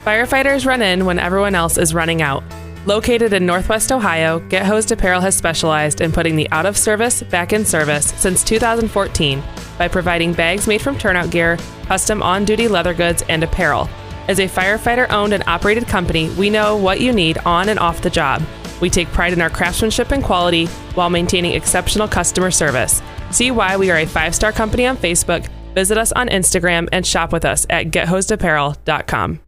Firefighters run in when everyone else is running out. Located in Northwest Ohio, Get Hosed Apparel has specialized in putting the out of service back in service since 2014 by providing bags made from turnout gear, custom on-duty leather goods, and apparel. As a firefighter-owned and operated company, we know what you need on and off the job. We take pride in our craftsmanship and quality while maintaining exceptional customer service. See why we are a 5-star company on Facebook, visit us on Instagram, and shop with us at gethosedapparel.com.